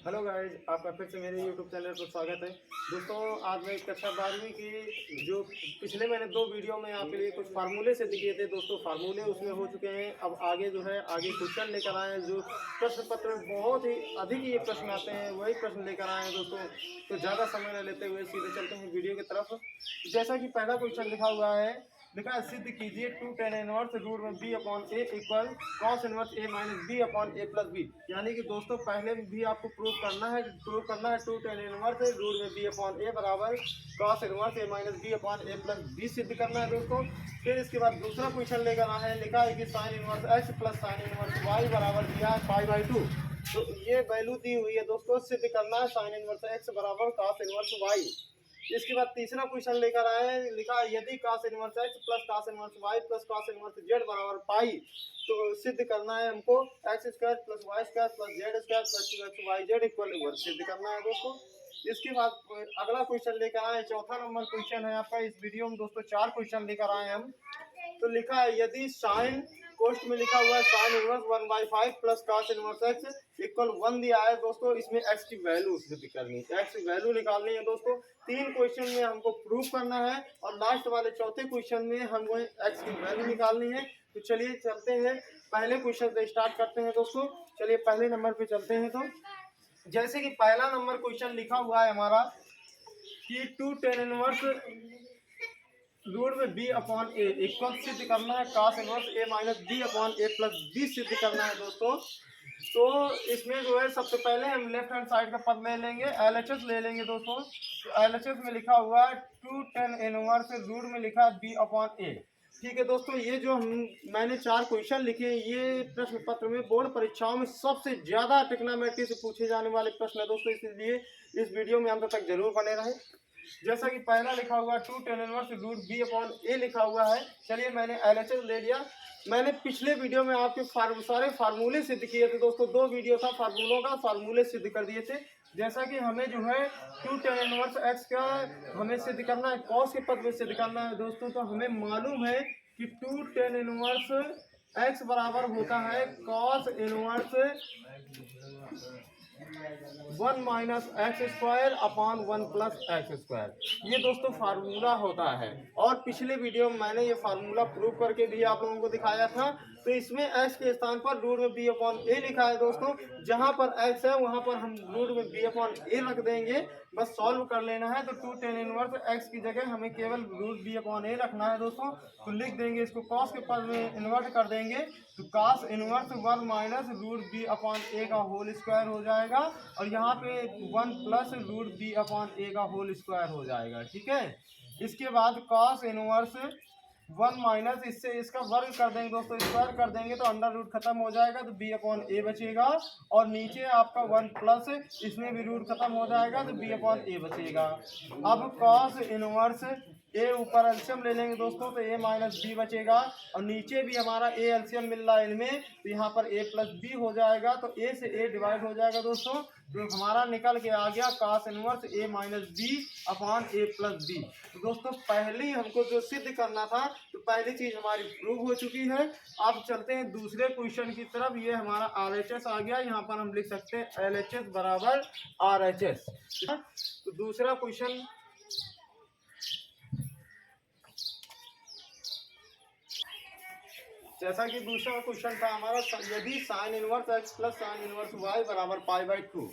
Hello guys, आपका फिर से मेरे यूट्यूब चैनल पर स्वागत है। दोस्तों, आज मैं कक्षा 12वीं की जो पिछले मैंने दो वीडियो में आपके लिए कुछ फार्मूले से दिए थे दोस्तों, फार्मूले उसमें हो चुके हैं। अब आगे जो है आगे क्वेश्चन लेकर आए हैं, जो प्रश्न पत्र में बहुत ही अधिक ये प्रश्न आते हैं, वही प्रश्न लेकर आए हैं दोस्तों। तो ज़्यादा समय न लेते हुए सीधे चलते हैं वीडियो की तरफ। जैसा कि पहला क्वेश्चन लिखा हुआ है, लिखा है सिद्ध कीजिए 2 tan इनवर्स रूट में बी अपॉन ए इक्वल कॉस इनवर्स ए माइनस बी अपॉन ए प्लस बी। यानी कि दोस्तों पहले भी आपको प्रूव करना है 2 tan इनवर्स रूट में बी अपॉन ए बराबर कॉस इनवर्स ए माइनस बी अपॉन ए प्लस बी सिद्ध करना है दोस्तों। फिर इसके बाद दूसरा क्वेश्चन लेकर आए हैं, लिखा है कि sine inverse X plus sine inverse Y बराबर दिया है पाई/2। तो ये वैल्यू दी हुई है दोस्तों, सिद्ध करना है साइन इनवर्स एक्स बराबर कॉस इनवर्स वाई। इसके बाद तीसरा क्वेश्चन लेकर आए हैं, लिखा है यदि cos inverse x plus cos inverse y plus cos inverse z बराबर पाई, तो सिद्ध करना है हमको X square plus Y square plus Z square plus 2xyz equal 1 सिद्ध करना है दोस्तों। इसके बाद अगला क्वेश्चन लेकर आए, चौथा नंबर क्वेश्चन है आपका इस वीडियो में दोस्तों। चार क्वेश्चन लेकर आए हम। तो लिखा है यदि साइन कोष्ट में लिखा हुआ है sine inverse 1/5 plus cos inverse X equal 1 दिया है दोस्तों। इसमें एक्स की वैल्यू सिद्ध करनी है, एक्स की वैल्यू निकालनी है दोस्तों। तीन क्वेश्चन में हमको प्रूव करना है और लास्ट वाले चौथे क्वेश्चन में हमको एक्स की वैल्यू निकालनी है। तो चलिए चलते हैं, पहले क्वेश्चन से स्टार्ट करते हैं दोस्तों। चलिए पहले नंबर पे चलते हैं। तो जैसे कि पहला नंबर क्वेश्चन लिखा हुआ है हमारा कि 2 tan इनवर्स रूट में बी अपॉन ए इक्वल सिद्ध करना है cos इनवर्स ए माइनस बी अपॉन ए प्लस बी सिद्ध करना है दोस्तों। तो इसमें जो है सबसे पहले हम लेफ्ट हैंड साइड का पद ले लेंगे, एलएचएस ले लेंगे दोस्तों। तो एलएचएस में लिखा हुआ है 2 tan इनवर्स रूट में लिखा है बी अपॉन ए। ठीक है दोस्तों, ये जो मैंने चार क्वेश्चन लिखे हैं, ये प्रश्न पत्र में बोर्ड परीक्षाओं में सबसे ज्यादा ट्रिग्नोमेट्री से पूछे जाने वाले प्रश्न है दोस्तों, इसलिए इस वीडियो में अंत तक जरूर बने रहें। जैसा कि पहला लिखा हुआ 2 tan inverse root b upon a लिखा हुआ है। चलिए मैंने एलएचएस ले लिया। मैंने पिछले वीडियो में आपके सारे फार्मूले सिद्ध किए थे दोस्तों, दो वीडियो था फार्मूलों का, फार्मूले सिद्ध कर दिए थे। जैसा कि हमें जो है 2 tan इनवर्स एक्स का हमें सिद्ध करना है, कॉस के पद में सिद्ध करना है दोस्तों। तो हमें मालूम है कि 2 tan इनवर्स एक्स बराबर होता है cos inverse 1 minus X square upon 1 plus x square. ये दोस्तों फार्मूला होता है और पिछले वीडियो में मैंने ये फार्मूला प्रूव करके भी आप लोगों को दिखाया था। तो इसमें एक्स के स्थान पर रूट में बी अपॉन ए लिखा है दोस्तों। जहां पर एक्स है वहां पर हम रूट में बी अपॉन ए रख देंगे, बस सॉल्व कर लेना है। तो 2 tan इनवर्स एक्स की जगह हमें केवल रूट बी अपॉन ए रखना है दोस्तों। तो लिख देंगे इसको, कॉस के पद में इन्वर्ट कर देंगे, तो cos inverse 1 minus root b upon a का होल स्क्वायर हो जाएगा और यहाँ पे 1 plus root b upon a का होल स्क्वायर हो जाएगा। ठीक है, इसके बाद कॉस इनवर्स 1 माइनस इससे इसका वर्ग कर देंगे दोस्तों, स्क्वायर कर देंगे तो अंडर रूट खत्म हो जाएगा, तो बी अपॉन ए बचेगा। और नीचे आपका 1 प्लस इसमें भी रूट खत्म हो जाएगा, तो बी अपॉन ए बचेगा। अब कॉस इनवर्स ए ऊपर एल्शियम ले लेंगे दोस्तों, तो ए माइनस बी बचेगा और नीचे भी हमारा ए एल्शियम मिल रहा है इनमें, तो यहाँ पर ए प्लस बी हो जाएगा। तो ए से ए डिवाइड हो जाएगा दोस्तों, तो हमारा निकल के आ गया कॉस इनवर्स ए माइनस बी अपॉन ए प्लस बी। तो दोस्तों पहले ही हमको जो सिद्ध करना था, तो पहली चीज हमारी प्रूव हो चुकी है। अब चलते हैं दूसरे क्वेश्चन की तरफ। ये हमारा आरएचएस आ गया, यहाँ पर हम लिख सकते हैं एलएचएस बराबर आरएचएस। तो दूसरा क्वेश्चन, जैसा कि दूसरा क्वेश्चन था हमारा, यदि sine inverse X plus sine inverse Y बराबर पाई/2,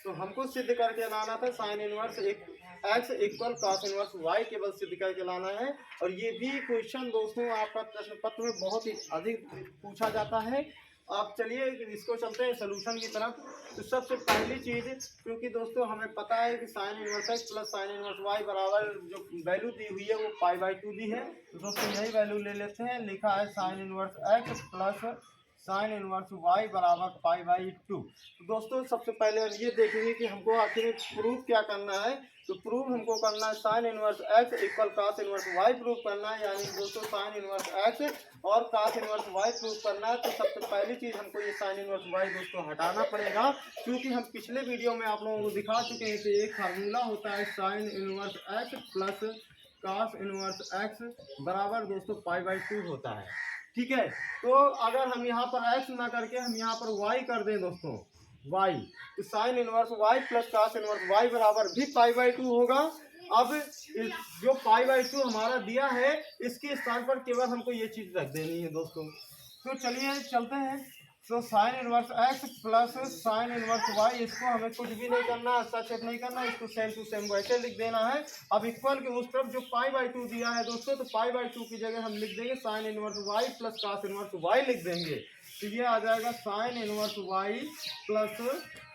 तो हमको सिद्ध करके लाना था sine inverse X equal cos inverse Y केवल सिद्ध करके लाना है। और ये भी क्वेश्चन दोस्तों आपका प्रश्न पत्र में बहुत ही अधिक पूछा जाता है। आप चलिए इसको चलते हैं सोल्यूशन की तरफ। तो सबसे पहली चीज़, क्योंकि दोस्तों हमें पता है कि sine inverse X plus sine inverse Y बराबर जो वैल्यू दी हुई है वो पाई/2 दी है। तो दोस्तों यही वैल्यू ले लेते हैं। लिखा है sine inverse X plus sine inverse Y बराबर पाई/2। तो दोस्तों सबसे पहले हम ये देखेंगे कि हमको आखिर प्रूफ क्या करना है। तो प्रूफ हमको करना है sine inverse X equal cos inverse Y proof करना है, यानी दोस्तों साइन इनवर्स एक्स और कॉस इनवर्स वाई प्रूफ करना है। तो सबसे पहली चीज़ हमको ये साइन इनवर्स वाई दोस्तों हटाना पड़ेगा, क्योंकि हम पिछले वीडियो में आप लोगों को दिखा चुके हैं कि एक फार्मूला होता है sine inverse X plus cos inverse x बराबर दोस्तों पाई/2 होता है। ठीक है, तो अगर हम यहाँ पर एक्स ना करके हम यहाँ पर वाई कर दें दोस्तों, वाई, तो sine inverse Y plus cos inverse Y बराबर भी π/2 होगा। अब जो π/2 हमारा दिया है इसके स्थान पर केवल हमको ये चीज रख देनी है दोस्तों। तो चलिए चलते हैं। तो sine inverse X plus sine inverse Y, इसको हमें कुछ भी नहीं करना, हस्तक्षेप नहीं करना, इसको सेम टू सेम वैसे लिख देना है। अब इक्वल के उस तरफ जो π/2 दिया है दोस्तों, तो π/2 की जगह हम लिख देंगे sine inverse Y plus cos inverse Y लिख देंगे। तो ये आ जाएगा sine inverse Y plus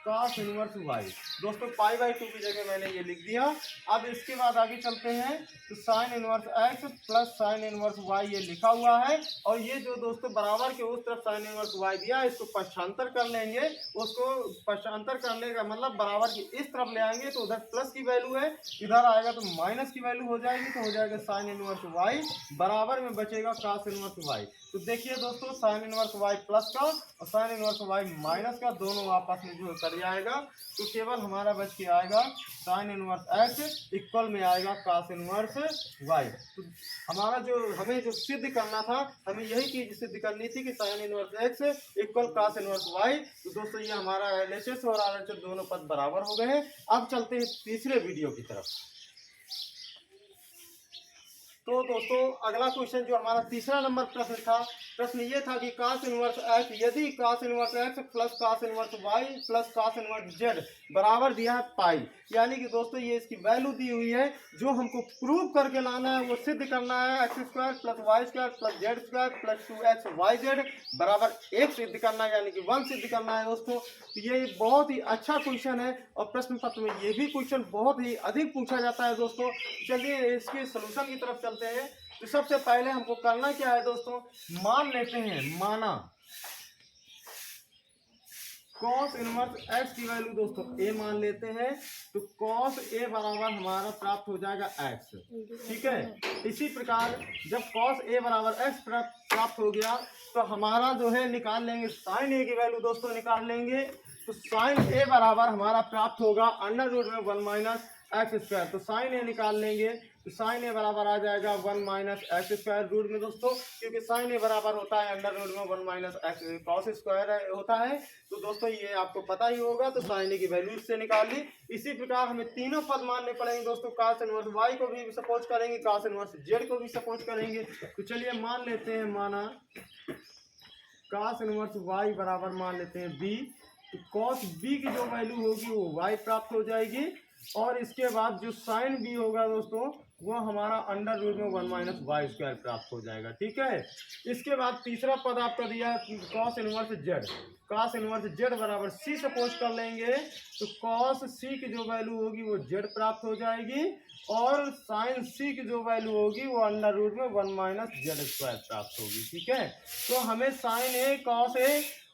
cos inverse Y. दोस्तों π/2 की जगह मैंने ये लिख दिया। अब इसके बाद आगे चलते हैं। तो sine inverse X plus sine inverse Y ये लिखा हुआ है, और ये जो दोस्तों बराबर के उस तरफ साइन इनवर्स वाई दिया है इसको पक्षांतर कर लेंगे। उसको पक्षांतर करने का मतलब बराबर की इस तरफ ले आएंगे तो उधर प्लस की वैल्यू है, इधर आएगा तो माइनस की वैल्यू हो जाएगी, तो हो जाएगा साइन इनवर्स वाई बराबर में बचेगा कॉस इनवर्स वाई। तो देखिए दोस्तों साइन इनवर्स वाई प्लस का और साइन इनवर्स वाई माइनस का दोनों आपस में जो कर जाएगा, तो केवल हमारा बच के आएगा साइन इनवर्स एक्स इक्वल में आएगा कॉस इनवर्स वाई। तो हमारा जो हमें जो सिद्ध करना था, हमें यही चीज सिद्ध करनी थी कि sine inverse X equal cos inverse Y. तो दोस्तों ये हमारा LHS और RHS दोनों पद बराबर हो गए हैं। अब चलते हैं तीसरे वीडियो की तरफ। तो दोस्तों अगला क्वेश्चन जो हमारा तीसरा नंबर प्रश्न था, प्रश्न ये था कि cos इनवर्स x, यदि cos inverse x plus cos inverse y plus cos inverse z बराबर दिया है पाई, यानी कि दोस्तों ये इसकी वैल्यू दी हुई है, जो हमको प्रूव करके लाना है वो सिद्ध करना है x square plus Y square plus Z square plus 2xyz बराबर 1 सिद्ध करना है, यानी कि 1 सिद्ध करना है दोस्तों। तो ये बहुत ही अच्छा क्वेश्चन है और प्रश्न पत्र में ये भी क्वेश्चन बहुत ही अधिक पूछा जाता है दोस्तों। चलिए इसके सोल्यूशन की तरफ चलते हैं। तो सबसे पहले हमको करना क्या है दोस्तों, मान लेते हैं, माना cos इनवर्स x की वैल्यू दोस्तों a मान लेते हैं, तो cos a बराबर हमारा प्राप्त हो जाएगा x, ठीक है। इसी प्रकार जब cos a बराबर x प्राप्त हो गया तो हमारा जो है निकाल लेंगे sin a की वैल्यू दोस्तों निकाल लेंगे। तो sin a बराबर हमारा प्राप्त होगा अंडर रूट में 1 माइनस एक्स स्क्वायर। तो sin a निकाल लेंगे, तो sin a बराबर आ जाएगा 1 माइनस एक्स स्क्वायर रूट में दोस्तों, क्योंकि sin a बराबर होता है अंडर रूट में 1 माइनस एक्स कॉस स्क्वायर होता है। तो दोस्तों ये आपको पता ही होगा, तो sin a की वैल्यू इससे निकाल ली। इसी प्रकार हमें तीनों पद मानने पड़ेंगे दोस्तों, cos इनवर्स y को भी सपोज करेंगे, cos इनवर्स z को भी सपोज करेंगे। तो चलिए मान लेते हैं, माना cos इनवर्स y बराबर मान लेते हैं b, तो cos b की जो वैल्यू होगी वो y प्राप्त हो जाएगी, और इसके बाद जो साइन b होगा दोस्तों वो हमारा अंडर रूट में 1 माइनस वाई स्क्वायर प्राप्त हो जाएगा, ठीक है। इसके बाद तीसरा पद आपका दिया है cos inverse z, cos inverse z बराबर c सपोज कर लेंगे, तो cos c की जो वैल्यू होगी वो z प्राप्त हो जाएगी, और साइन c की जो वैल्यू होगी वो अंडर रूट में 1 माइनस जेड स्क्वायर प्राप्त होगी, ठीक है। तो हमें साइन a cos a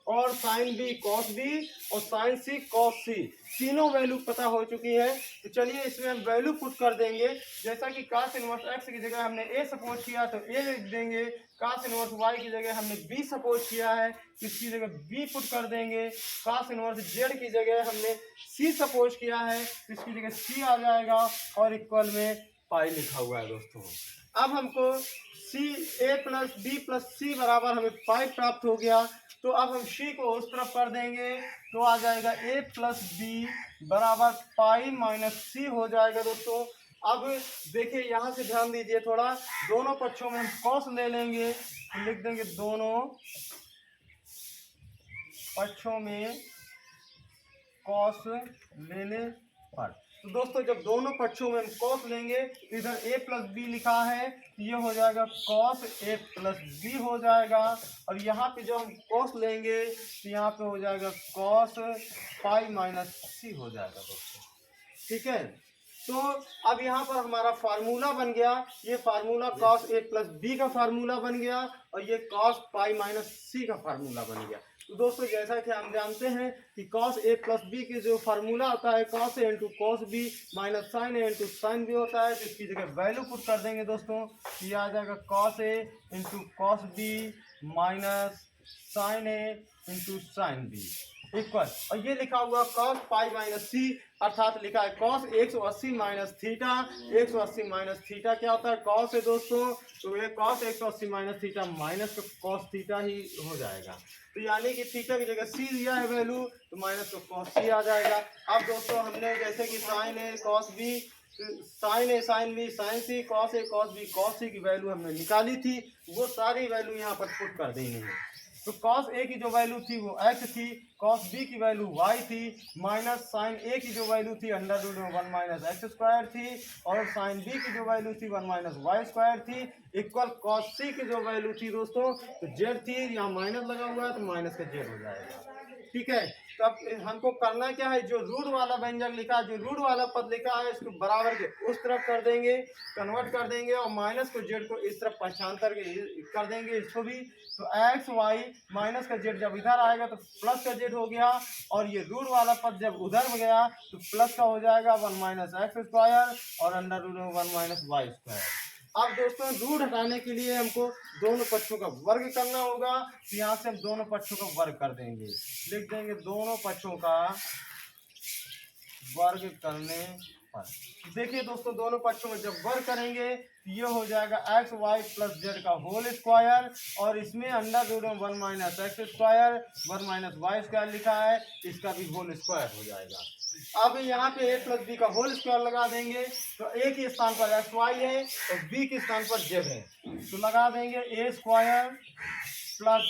और साइन b cos b और साइन c cos c तीनों वैल्यू पता हो चुकी है। तो चलिए इसमें हम वैल्यू पुट कर देंगे। जैसा कि cos इनवर्स x की जगह हमने a सपोज किया तो a लिख देंगे, cos इनवर्स y की जगह हमने b सपोज किया है तो इसकी जगह b पुट कर देंगे, cos इनवर्स z की जगह हमने c सपोज किया है तो इसकी जगह c आ जाएगा, और इक्वल में पाई लिखा हुआ है दोस्तों। अब हमको a plus b plus c बराबर हमें पाई प्राप्त हो गया, तो अब हम c को उस तरफ कर देंगे, तो आ जाएगा a प्लस b बराबर पाई माइनस c हो जाएगा दोस्तों। अब देखिए यहाँ से ध्यान दीजिए थोड़ा, दोनों पक्षों में हम cos ले लेंगे, तो लिख देंगे दोनों पक्षों में cos लेने पर। तो दोस्तों जब दोनों पक्षों में हम cos लेंगे, इधर a प्लस बी लिखा है तो ये हो जाएगा cos a प्लस बी हो जाएगा, और यहाँ पे जो हम cos लेंगे तो यहाँ पे हो जाएगा cos पाई माइनस c हो जाएगा दोस्तों, ठीक है। तो अब यहाँ पर हमारा फार्मूला बन गया, ये formula cos a plus B का फार्मूला बन गया, और ये cos पाई माइनस c का फार्मूला बन गया। तो दोस्तों जैसा कि हम जानते हैं कि cos a प्लस बी की जो फार्मूला होता है cos a into cos b minus sine a into sine B होता है, तो इसकी जगह वैल्यू पुट कर देंगे दोस्तों, ये आ जाएगा cos a into cos b minus sine a into sine B, equal, और ये लिखा हुआ cos पाई माइनस सी, अर्थात लिखा है cos 180 minus theta. 180 minus theta क्या होता है, cos है दोस्तों, तो ये cos 180 minus theta minus cos theta ही हो जाएगा। तो यानी कि थीटा की जगह सी दिया है वैल्यू, तो माइनस को cos सी आ जाएगा। अब दोस्तों हमने जैसे कि साइन है cos बी, साइन है sine B sign C, cos A cos B cos सी की वैल्यू हमने निकाली थी, वो सारी वैल्यू यहाँ पर पुट कर देनी है। तो कॉस ए की जो वैल्यू थी वो x थी, कॉस बी की वैल्यू y थी, माइनस साइन ए की जो वैल्यू थी अंडर रूट में 1 माइनस एक्स स्क्वायर थी, और साइन बी की जो वैल्यू थी 1 माइनस वाई स्क्वायर थी, इक्वल कॉस सी की जो वैल्यू थी दोस्तों तो जेड थी, यहाँ माइनस लगा हुआ है तो माइनस का जेड हो जाएगा। ठीक है, तो अब हमको करना क्या है, जो रूट वाला व्यंजक लिखा है, जो रूट वाला पद लिखा है, इसको बराबर के उस तरफ कर देंगे, कन्वर्ट कर देंगे, और माइनस को जेड को इस तरफ पहचानतर कर देंगे इसको भी। तो एक्स वाई माइनस का जेड जब इधर आएगा तो प्लस का जेड हो गया, और ये रूट वाला पद जब उधर गया तो प्लस का हो जाएगा 1 माइनस एक्स स्क्वायर और अंडर रूट में 1 माइनस वाई स्क्वायर। अब दोस्तों रूट हटाने के लिए हमको दोनों पक्षों का वर्ग करना होगा, तो यहाँ से हम दोनों पक्षों का वर्ग कर देंगे, लिख देंगे दोनों पक्षों का वर्ग करने पर। देखिए दोस्तों, दोनों पक्षों में जब वर्ग करेंगे तो ये हो जाएगा एक्स वाई प्लस जेड का होल स्क्वायर, और इसमें अंडर रूट में 1 minus X square 1 minus Y square लिखा है, इसका भी होल स्क्वायर हो जाएगा। अब यहाँ पे a प्लस बी का होल स्क्वायर लगा देंगे, तो a के स्थान पर एक्स वाई है और b के स्थान पर जेड है, तो लगा देंगे a square plus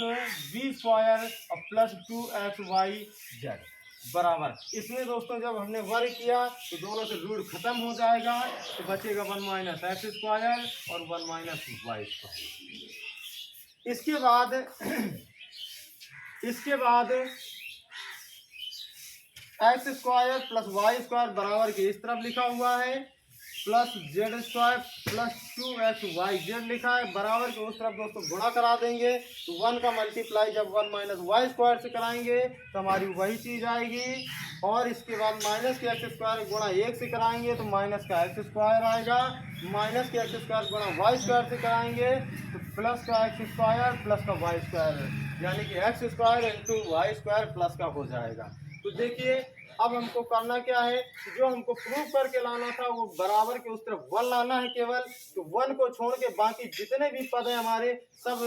B square और प्लस 2xyz बराबर। इसमें दोस्तों जब हमने वर्ग किया तो दोनों से रूट खत्म हो जाएगा, तो बचेगा 1 माइनस एक्स स्क्वायर और 1 माइनस वाई स्क्वायर। इसके बाद X square plus Y square बराबर के इस तरफ लिखा हुआ है, plus Z square plus 2xyz लिखा है, बराबर के उस तरफ दोस्तों गुणा करा देंगे, तो 1 का मल्टीप्लाई जब 1 माइनस वाई स्क्वायर से कराएंगे तो हमारी वही चीज़ आएगी, और इसके बाद माइनस के एक्स स्क्वायर गुणा 1 से कराएंगे तो माइनस का एक्स स्क्वायर आएगा, माइनस के एक्स स्क्वायर गुणा वाई स्क्वायर से कराएंगे तो प्लस का एक्स स्क्वायर प्लस का वाई स्क्वायर, यानी कि X square into Y square plus का हो जाएगा। तो देखिए अब हमको करना क्या है, जो हमको प्रूव करके लाना था वो बराबर के उस तरफ 1 लाना है केवल, तो 1 को छोड़ के बाकी जितने भी पद हैं हमारे सब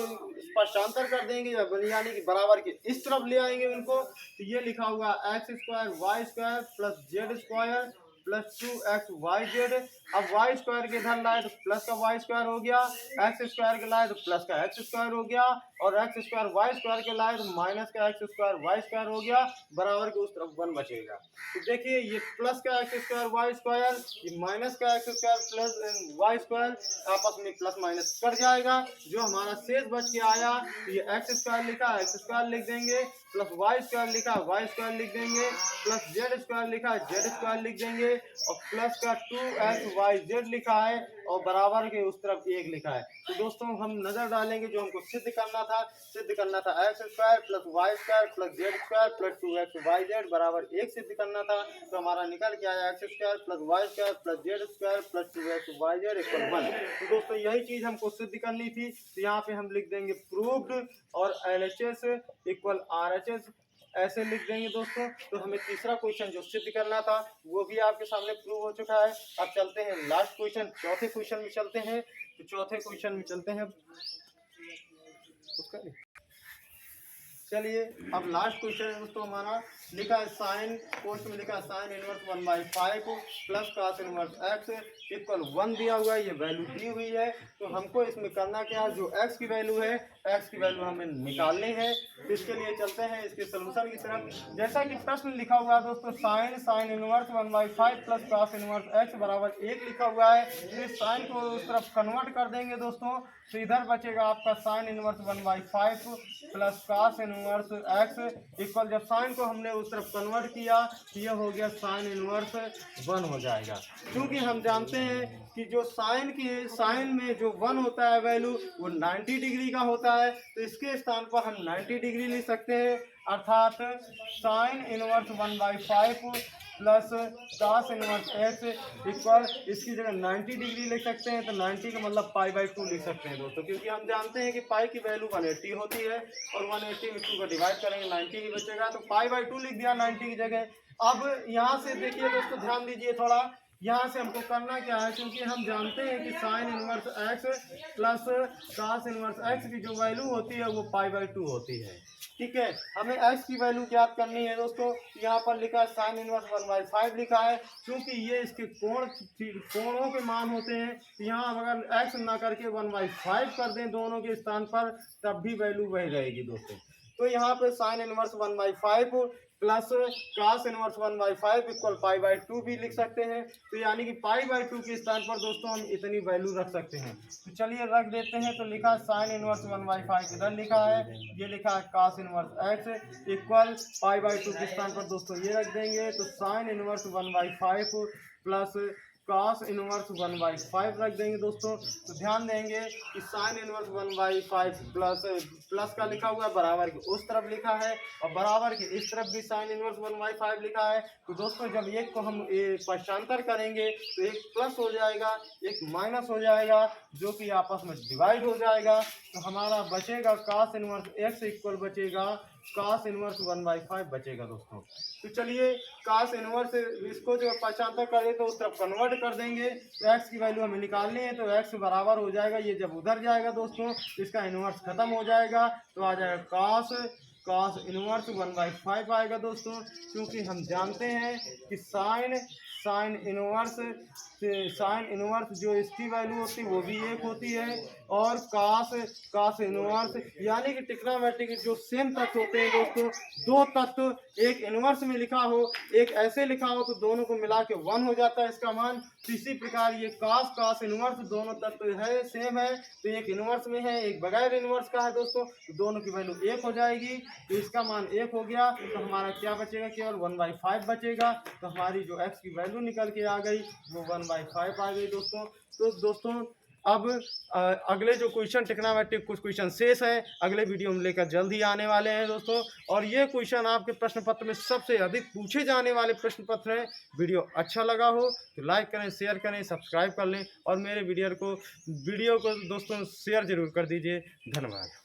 पक्षांतर कर देंगे, यानी कि बराबर के इस तरफ ले आएंगे उनको। तो ये लिखा हुआ X square Y square plus Z square plus 2xyz। अब वाई स्क्वायर के इधर लाए तो प्लस का वाई स्क्वायर हो गया, एक्स स्क्वायर के लाए तो प्लस का एक्स स्क्वायर हो गया, और एक्स स्क्वायर वाई स्क्वायर के लाए तो माइनस का एक्स स्क्वायर वाई स्क्वायर हो गया, बराबर के उस तरफ 1 बचेगा। तो देखिए ये प्लस का एक्स स्क्वायर वाई स्क्वायर, ये माइनस का X square plus Y square आपस में प्लस माइनस कर जाएगा, जो हमारा शेष बच के आया तो ये एक्स स्क्वायर लिखा एक्स स्क्वायर लिख देंगे, प्लस वाई स्क्वायर लिखा वाई स्क्वायर लिख देंगे, प्लस जेड स्क्वायर लिखा जेड स्क्वायर लिख देंगे, और प्लस का 2xyz लिखा है और बराबर के उस तरफ 1 लिखा है। तो दोस्तों हम नजर डालेंगे, जो हमको सिद्ध करना था X square plus Y square plus Z square plus 2xyz बराबर 1 सिद्ध करना था, तो हमारा निकल के आया X square plus Y square plus Z square plus 2xyz equal 1। तो दोस्तों यही चीज हमको सिद्ध करनी थी, तो यहाँ पे हम लिख देंगे प्रूव्ड, और LHS इक्वल RHS ऐसे लिख देंगे दोस्तों। तो हमें तीसरा क्वेश्चन जो सिद्ध करना था वो भी आपके सामने प्रूव हो चुका है। अब चलते हैं लास्ट क्वेश्चन, चौथे क्वेश्चन में चलते हैं। तो चौथे क्वेश्चन में चलते हैं उसका, चलिए अब लास्ट क्वेश्चन है दोस्तों हमारा, लिखा है साइन, पोस्ट में लिखा है sine inverse 1/5 plus cos inverse X equal 1 दिया हुआ है, ये वैल्यू दी हुई है। तो हमको इसमें करना क्या है, जो एक्स की वैल्यू है, एक्स की वैल्यू हमें निकालनी है। तो इसके लिए चलते हैं इसके सोल्यूशन की तरफ। जैसा कि प्रश्न लिखा हुआ है दोस्तों, sine inverse 1/5 plus cos inverse x बराबर 1 लिखा हुआ है। तो इस साइन को उस तरफ कन्वर्ट कर देंगे दोस्तों, तो इधर बचेगा आपका sign inverse 1/5 plus cos inverse X equal, जब साइन को हमने उस तरफ कन्वर्ट किया तो ये हो गया साइन इनवर्स 1 हो जाएगा। क्योंकि हम जानते हैं कि जो साइन में जो 1 होता है वैल्यू वो 90 डिग्री का होता है, तो इसके स्थान पर हम 90 डिग्री लिख सकते हैं, अर्थात sign inverse 1/5 plus cos inverse x equal इसकी जगह 90 डिग्री लिख सकते हैं, तो 90 का मतलब π/2 लिख सकते हैं दोस्तों, क्योंकि हम जानते हैं कि पाई की वैल्यू 180 होती है और 180 में 2 का डिवाइड करेंगे 90 ही बचेगा, तो π/2 लिख दिया 90 की जगह। अब यहाँ से देखिए दोस्तों, ध्यान दीजिए थोड़ा, यहाँ से हमको करना क्या है, क्योंकि हम जानते हैं कि sine inverse x plus cos inverse x की जो वैल्यू होती है वो π/2 होती है। ठीक है, हमें x की वैल्यू ज्ञात करनी है दोस्तों। यहाँ पर लिखा है साइन इनवर्स 1/5 लिखा है, क्योंकि ये इसके कोणों के मान होते हैं। यहाँ हम अगर x ना करके 1/5 कर दें दोनों के स्थान पर, तब भी वैल्यू वही रहेगी दोस्तों। तो यहाँ पे sine inverse 1/5 plus cos inverse 1/5 equal π/2 भी लिख सकते हैं। तो यानी कि π/2 के स्थान पर दोस्तों हम इतनी वैल्यू रख सकते हैं। तो चलिए रख देते हैं। तो लिखा साइन इनवर्स 1/5 इधर लिखा है, ये लिखा है cos इनवर्स x इक्वल π/2 के स्थान पर दोस्तों ये रख देंगे। तो sine inverse 1/5 plus cos inverse 1/5 रख देंगे दोस्तों। तो ध्यान देंगे कि साइन इनवर्स 1/5 प्लस का लिखा हुआ है, बराबर के उस तरफ लिखा है और बराबर के इस तरफ भी साइन इनवर्स 1/5 लिखा है। तो दोस्तों जब एक को हम पक्षांतर करेंगे तो एक प्लस हो जाएगा, एक माइनस हो जाएगा, जो कि आपस में डिवाइड हो जाएगा। तो हमारा बचेगा cos इनवर्स x इक्वल बचेगा cos इनवर्स 1/5 बचेगा दोस्तों। तो चलिए cos इनवर्स इसको जो पक्षांतर करें तो उस तरफ कन्वर्ट कर देंगे। तो x की वैल्यू हमें निकालनी है, तो x बराबर हो जाएगा, ये जब उधर जाएगा दोस्तों इसका इनवर्स खत्म हो जाएगा, तो आ जाएगा cos इनवर्स 1/5 आएगा दोस्तों। क्योंकि हम जानते हैं कि साइन इनवर्स जो इसकी वैल्यू होती है वो भी 1 होती है, और cos इनवर्स यानी कि ट्रिग्नोमेट्रिक जो सेम तत्व होते हैं दोस्तों, दो तत्व एक इनवर्स में लिखा हो एक ऐसे लिखा हो, तो दोनों को मिला के 1 हो जाता है इसका मान। तो इसी प्रकार ये cos इनवर्स दोनों तत्व है सेम है, तो एक इनवर्स में है एक बगैर इनवर्स का है दोस्तों, तो दोनों की वैल्यू 1 हो जाएगी। तो इसका मान 1 हो गया, तो हमारा क्या बचेगा, केवल 1/5 बचेगा। तो हमारी जो x की वैल्यू निकल के आ गई वो 1/5 आ गई दोस्तों। तो दोस्तों अब अगले जो क्वेश्चन ट्रिग्नोमेट्रिक कुछ क्वेश्चन शेष है, अगले वीडियो में लेकर जल्द ही आने वाले हैं दोस्तों। और ये क्वेश्चन आपके प्रश्न पत्र में सबसे अधिक पूछे जाने वाले प्रश्न पत्र हैं। वीडियो अच्छा लगा हो तो लाइक करें, शेयर करें, सब्सक्राइब कर लें और मेरे वीडियो को दोस्तों शेयर जरूर कर दीजिए। धन्यवाद।